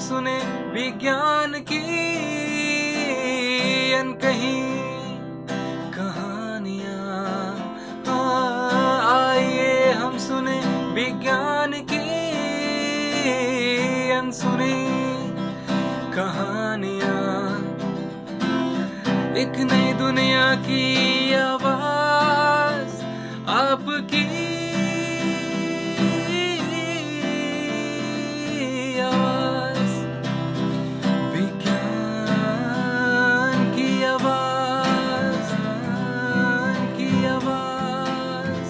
सुने विज्ञान की अनकही कहानियाँ। आइए हम सुने विज्ञान की अनसुनी कहानियाँ। एक नई दुनिया की आवाज आपकी आवाज, विज्ञान की आवाज, की आवाज।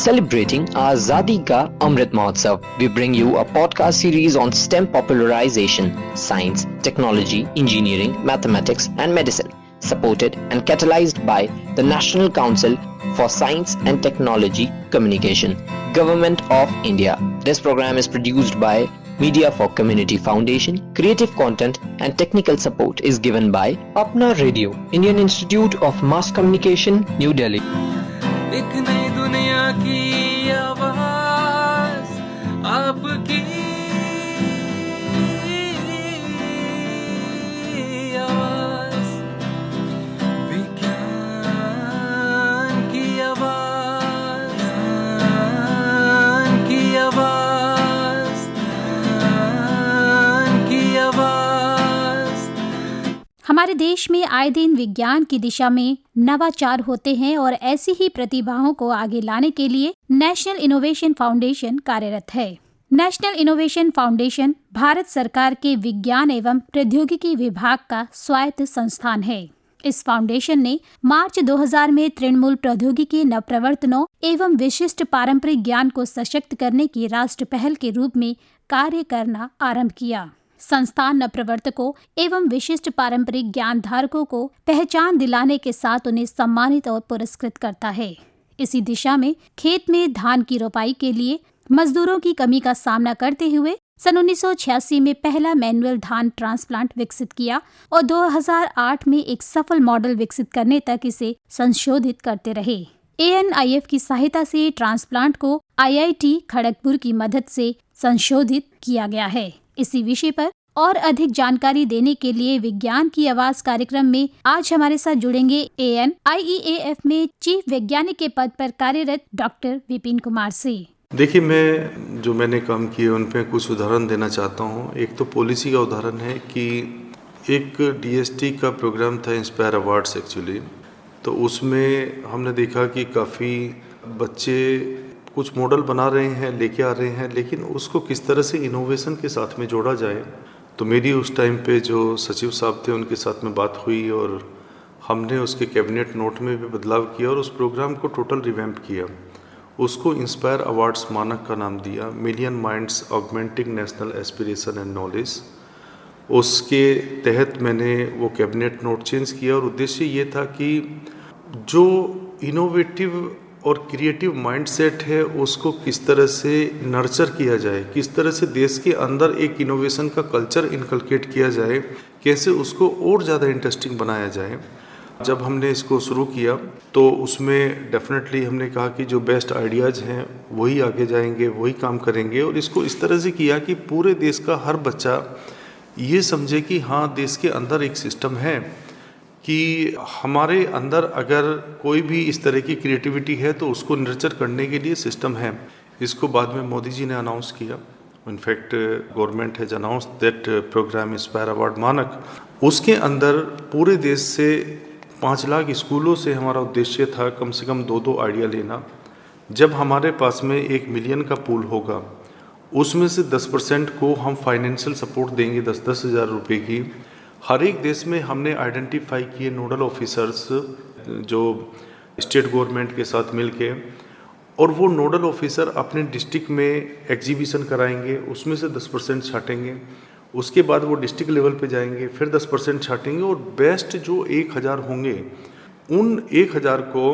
Celebrating Azadi Ka Amrit Mahotsav, we bring you a podcast series on STEM popularization, science, technology, engineering, mathematics and medicine, supported and catalyzed by the National Council for Science and Technology Communication, Government of India. This program is produced by Media for Community Foundation. Creative content and technical support is given by Apna Radio, Indian Institute of Mass Communication, New Delhi. एक नई दुनिया की आवाज आपकी आवाज, विज्ञान की आवाज, की आवाज, की आवाज। हमारे देश में आए दिन विज्ञान की दिशा में नवाचार होते हैं और ऐसी ही प्रतिभाओं को आगे लाने के लिए नेशनल इनोवेशन फाउंडेशन कार्यरत है। नेशनल इनोवेशन फाउंडेशन भारत सरकार के विज्ञान एवं प्रौद्योगिकी विभाग का स्वायत्त संस्थान है। इस फाउंडेशन ने मार्च 2000 में तृणमूल प्रौद्योगिकी नवप्रवर्तनों एवं विशिष्ट पारंपरिक ज्ञान को सशक्त करने की राष्ट्र पहल के रूप में कार्य करना आरंभ किया। संस्थान नवप्रवर्तकों एवं विशिष्ट पारंपरिक ज्ञान धारकों को पहचान दिलाने के साथ उन्हें सम्मानित और पुरस्कृत करता है। इसी दिशा में खेत में धान की रोपाई के लिए मजदूरों की कमी का सामना करते हुए सन 1986 में पहला मैनुअल धान ट्रांसप्लांट विकसित किया और 2008 में एक सफल मॉडल विकसित करने तक इसे संशोधित करते रहे। ANIF की सहायता से ट्रांसप्लांट को IIT खड़गपुर की मदद से संशोधित किया गया है। इसी विषय पर और अधिक जानकारी देने के लिए विज्ञान की आवाज कार्यक्रम में आज हमारे साथ जुड़ेंगे ANIEAF में चीफ वैज्ञानिक के पद पर कार्यरत डॉक्टर विपिन कुमार से। देखिए, मैंने काम किए उन पे कुछ उदाहरण देना चाहता हूँ। एक तो पॉलिसी का उदाहरण है कि एक DST का प्रोग्राम था इंस्पायर अवार्ड्स एक्चुअली, तो उसमें हमने देखा कि काफ़ी बच्चे कुछ मॉडल बना रहे हैं, लेके आ रहे हैं, लेकिन उसको किस तरह से इनोवेशन के साथ में जोड़ा जाए। तो मेरी उस टाइम पे जो सचिव साहब थे उनके साथ में बात हुई और हमने उसके कैबिनेट नोट में भी बदलाव किया और उस प्रोग्राम को टोटल रिवैम्प किया। उसको इंस्पायर अवार्ड्स मानक का नाम दिया, million minds augmenting national aspiration and knowledge. उसके तहत मैंने वो कैबिनेट नोट चेंज किया और उद्देश्य ये था कि जो इनोवेटिव और क्रिएटिव माइंडसेट है उसको किस तरह से नर्चर किया जाए, किस तरह से देश के अंदर एक इनोवेशन का कल्चर इनकलकेट किया जाए, कैसे उसको और ज़्यादा इंटरेस्टिंग बनाया जाए। जब हमने इसको शुरू किया तो उसमें डेफिनेटली हमने कहा कि जो बेस्ट आइडियाज़ हैं वही आगे जाएंगे, वही काम करेंगे और इसको इस तरह से किया कि पूरे देश का हर बच्चा ये समझे कि हाँ, देश के अंदर एक सिस्टम है कि हमारे अंदर अगर कोई भी इस तरह की क्रिएटिविटी है तो उसको नर्चर करने के लिए सिस्टम है। इसको बाद में मोदी जी ने अनाउंस किया। In fact government has announce that programme inspire award मानक। उसके अंदर पूरे देश से 5 लाख स्कूलों से हमारा उद्देश्य था कम से कम 2 आइडिया लेना। जब हमारे पास में 1 मिलियन का पूल होगा उसमें से 10% को हम फाइनेंशियल सपोर्ट देंगे, 10-10 हज़ार रुपये की। हर एक देश में हमने आइडेंटिफाई किए नोडल ऑफिसर्स जो स्टेट गवर्नमेंट के साथ मिलके, और वो नोडल ऑफिसर अपने डिस्ट्रिक्ट में एग्जीबिशन कराएंगे, उसमें से 10% छाटेंगे। उसके बाद वो डिस्ट्रिक्ट लेवल पे जाएंगे, फिर 10% छाटेंगे और बेस्ट जो 1000 होंगे उन 1000 को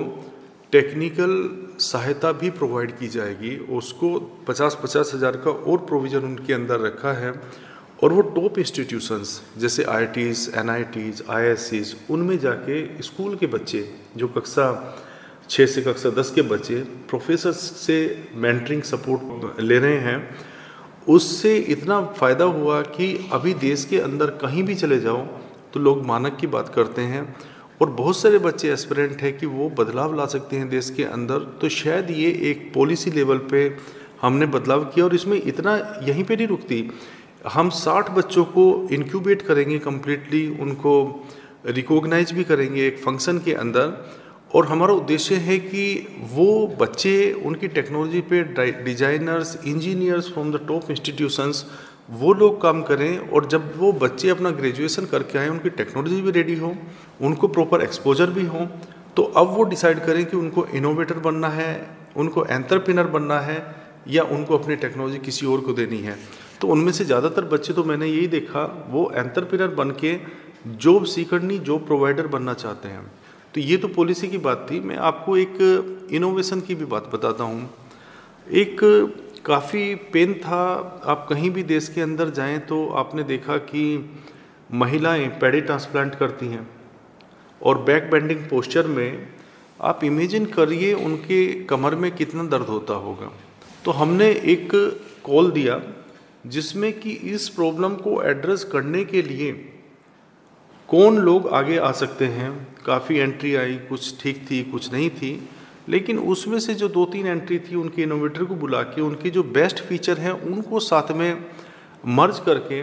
टेक्निकल सहायता भी प्रोवाइड की जाएगी। उसको 50-50 हज़ार का और प्रोविज़न उनके अंदर रखा है। और वो टॉप इंस्टीट्यूशंस जैसे IITs, NITs, IIScs उनमें जाके स्कूल के बच्चे जो कक्षा 6 से कक्षा 10 के बच्चे प्रोफेसर से मेंटरिंग सपोर्ट ले रहे हैं, उससे इतना फ़ायदा हुआ कि अभी देश के अंदर कहीं भी चले जाओ तो लोग मानक की बात करते हैं, और बहुत सारे बच्चे एस्पिरेंट हैं कि वो बदलाव ला सकते हैं देश के अंदर। तो शायद ये एक पॉलिसी लेवल पे हमने बदलाव किया, और इसमें इतना यहीं पे नहीं रुकती, हम 60 बच्चों को इंक्यूबेट करेंगे कम्प्लीटली, उनको रिकॉग्नाइज भी करेंगे एक फंक्शन के अंदर, और हमारा उद्देश्य है कि वो बच्चे उनकी टेक्नोलॉजी पे designers, engineers from the top institutions वो लोग काम करें, और जब वो बच्चे अपना ग्रेजुएशन करके आए उनकी टेक्नोलॉजी भी रेडी हो, उनको प्रॉपर एक्सपोजर भी हो, तो अब वो डिसाइड करें कि उनको इनोवेटर बनना है, उनको एंटरप्रेन्योर बनना है, या उनको अपनी टेक्नोलॉजी किसी और को देनी है। तो उनमें से ज़्यादातर बच्चे तो मैंने यही देखा वो एंटरप्रेन्योर बन के जॉब सीकर नहीं जॉब प्रोवाइडर बनना चाहते हैं। तो ये तो पॉलिसी की बात थी। मैं आपको एक इनोवेशन की भी बात बताता हूँ। एक काफ़ी पेन था, आप कहीं भी देश के अंदर जाएं तो आपने देखा कि महिलाएं पैडी ट्रांसप्लांट करती हैं, और बैक बेंडिंग पोस्चर में आप इमेजिन करिए उनके कमर में कितना दर्द होता होगा। तो हमने एक कॉल दिया जिसमें कि इस प्रॉब्लम को एड्रेस करने के लिए कौन लोग आगे आ सकते हैं। काफ़ी एंट्री आई, कुछ ठीक थी कुछ नहीं थी, लेकिन उसमें से जो 2-3 एंट्री थी उनके इनोवेटर को बुला के उनके जो बेस्ट फीचर हैं उनको साथ में मर्ज करके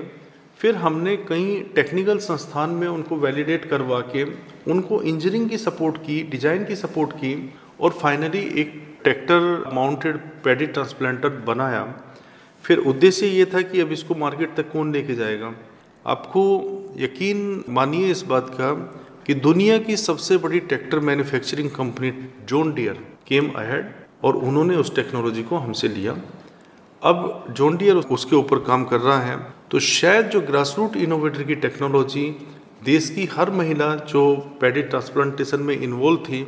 फिर हमने कई टेक्निकल संस्थान में उनको वैलिडेट करवा के उनको इंजीनियरिंग की सपोर्ट की, डिज़ाइन की सपोर्ट की, और फाइनली एक ट्रैक्टर माउंटेड पैडी ट्रांसप्लांटर बनाया। फिर उद्देश्य ये था कि अब इसको मार्केट तक कौन लेके जाएगा। आपको यकीन मानिए इस बात का कि दुनिया की सबसे बड़ी tractor manufacturing company John Deere came ahead, और उन्होंने उस टेक्नोलॉजी को हमसे लिया। अब जॉन डियर उसके ऊपर काम कर रहा है। तो शायद जो ग्रास रूट इनोवेटर की टेक्नोलॉजी देश की हर महिला जो पैडी ट्रांसप्लांटेशन में इन्वॉल्व थी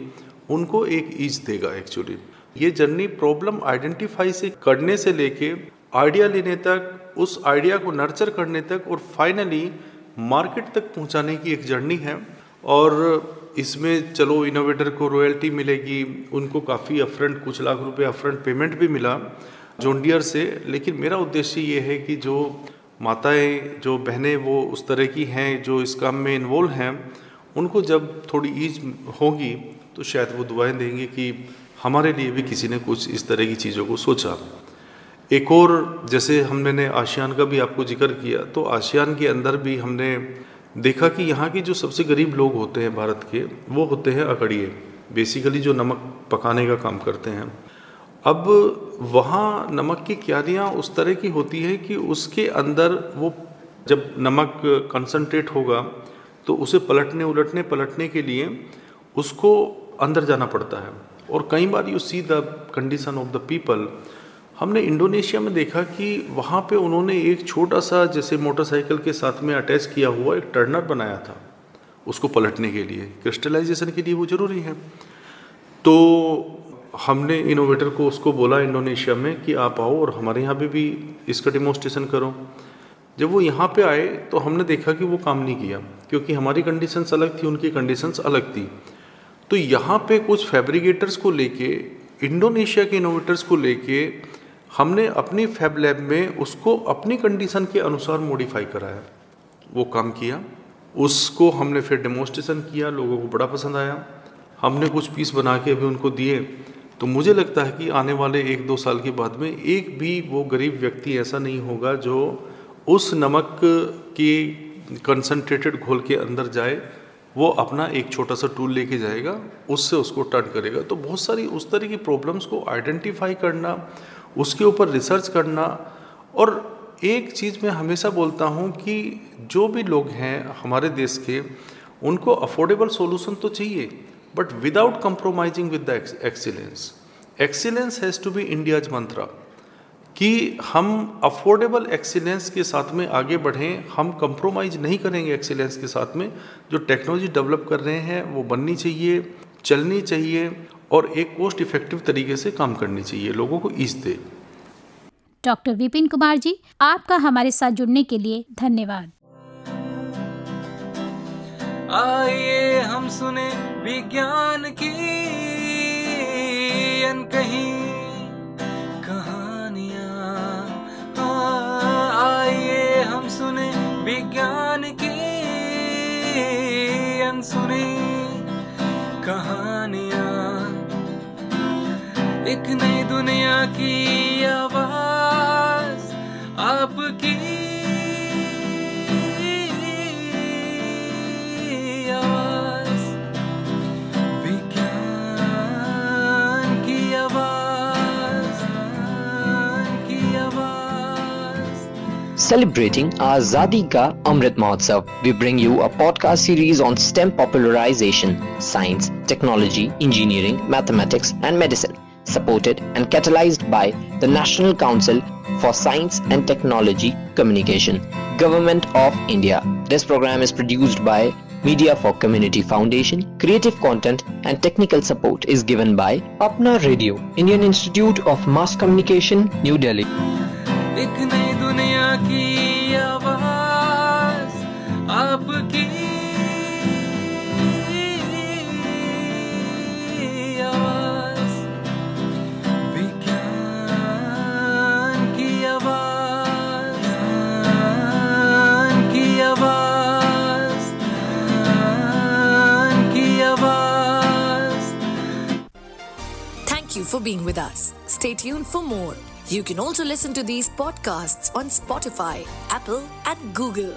उनको एक ईज देगा। एक्चुअली ये जर्नी प्रॉब्लम आइडेंटिफाई से करने से लेके आइडिया लेने तक, उस आइडिया को नर्चर करने तक, और फाइनली मार्केट तक पहुंचाने की एक जर्नी है। और इसमें चलो इनोवेटर को रॉयल्टी मिलेगी, उनको काफ़ी अपफ्रंट कुछ लाख रुपए अपफ्रंट पेमेंट भी मिला जॉन डियर से। लेकिन मेरा उद्देश्य ये है कि जो माताएं, जो बहनें वो उस तरह की हैं जो इस काम में इन्वॉल्व हैं, उनको जब थोड़ी ईज होगी तो शायद वो दुआएं देंगे कि हमारे लिए भी किसी ने कुछ इस तरह की चीज़ों को सोचा। एक और जैसे हमने आसियान का भी आपको जिक्र किया, तो आसियान के अंदर भी हमने देखा कि यहाँ के जो सबसे गरीब लोग होते हैं भारत के, वो होते हैं अकड़िए, बेसिकली जो नमक पकाने का काम करते हैं। अब वहाँ नमक की क्यारियाँ उस तरह की होती है कि उसके अंदर वो जब नमक कंसंट्रेट होगा तो उसे पलटने के लिए उसको अंदर जाना पड़ता है, और कई बार you see the condition of the people. हमने इंडोनेशिया में देखा कि वहाँ पे उन्होंने एक छोटा सा जैसे मोटरसाइकिल के साथ में अटैच किया हुआ एक टर्नर बनाया था उसको पलटने के लिए, क्रिस्टलाइजेशन के लिए वो ज़रूरी है। तो हमने इनोवेटर को उसको बोला इंडोनेशिया में कि आप आओ और हमारे यहाँ पे भी इसका डेमोन्स्ट्रेशन करो। जब वो यहाँ पे आए तो हमने देखा कि वो काम नहीं किया, क्योंकि हमारी कंडीशंस अलग थी, उनकी कंडीशंस अलग थी। तो यहाँ पे कुछ फैब्रिकेटर्स को लेके, इंडोनेशिया के इनोवेटर्स को लेके हमने अपनी फैब लैब में उसको अपनी कंडीशन के अनुसार मॉडिफाई कराया, वो काम किया, उसको हमने फिर डेमोन्स्ट्रेशन किया, लोगों को बड़ा पसंद आया। हमने कुछ पीस बना के अभी उनको दिए। तो मुझे लगता है कि आने वाले 1-2 साल के बाद में एक भी वो गरीब व्यक्ति ऐसा नहीं होगा जो उस नमक की कंसंट्रेटेड घोल के अंदर जाए, वो अपना एक छोटा सा टूल लेके जाएगा, उससे उसको टर्न करेगा। तो बहुत सारी उस तरह की प्रॉब्लम्स को आइडेंटिफाई करना, उसके ऊपर रिसर्च करना। और एक चीज़ मैं हमेशा बोलता हूँ कि जो भी लोग हैं हमारे देश के, उनको अफोर्डेबल सॉल्यूशन तो चाहिए, but without compromising with the excellence. Excellence has to be India's mantra, कि हम अफोर्डेबल एक्सीलेंस के साथ में आगे बढ़ें। हम कंप्रोमाइज़ नहीं करेंगे एक्सीलेंस के साथ में। जो टेक्नोलॉजी डेवलप कर रहे हैं वो बननी चाहिए, चलनी चाहिए, और एक कॉस्ट इफेक्टिव तरीके से काम करनी चाहिए, लोगों को ईज दे। डॉक्टर विपिन कुमार जी, आपका हमारे साथ जुड़ने के लिए धन्यवाद। आइए हम सुने विज्ञान की अनकही कहानियाँ। अनसुनी कहानियां, एक नई दुनिया की आवाज आपकी आवाज, विज्ञान की आवाज, की आवाज। Celebrating Azadi Ka Amrit Mahotsav, we bring you a podcast series on STEM popularization, science, technology, engineering, mathematics and medicine, supported and catalyzed by the National Council for Science and Technology Communication, Government of India. This program is produced by Media for Community Foundation. Creative content and technical support is given by Apna Radio, Indian Institute of Mass Communication, New Delhi. एक नई दुनिया की आवाज आपकी आवाज, विज्ञान की आवाज, की आवाज, की आवाज। Thank you for being with us. Stay tuned for more. You can also listen to these podcasts on Spotify, Apple, and Google.